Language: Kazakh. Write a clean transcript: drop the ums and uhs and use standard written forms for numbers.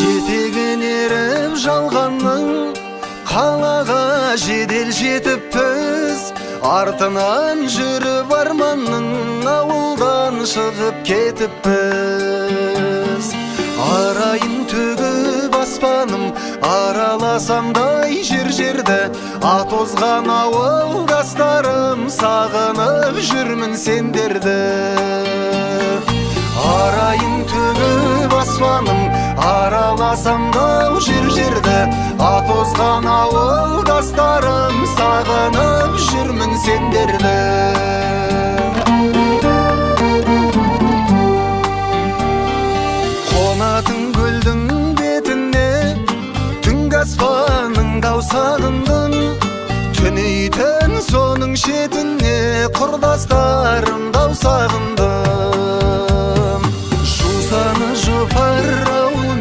етегін еріп жалғанның, қалаға жедел жетіппіз. Артынан жүріп арманның, ауылдан шығып кетіппіз. Арайын төгіп аспаным, араласамдай жер-жерді. Атозған ауылдастарым, сағынып жүрмін сендерді. Арайын төгіп аспаным, араласамдай жер-жерді. Атозған ауылдастарым, сағынып жүрмін сендерді. Қонатын көлдің бетіне, түнгі аспанның таусағындың. Түнейтін соның шетіне, құрдастар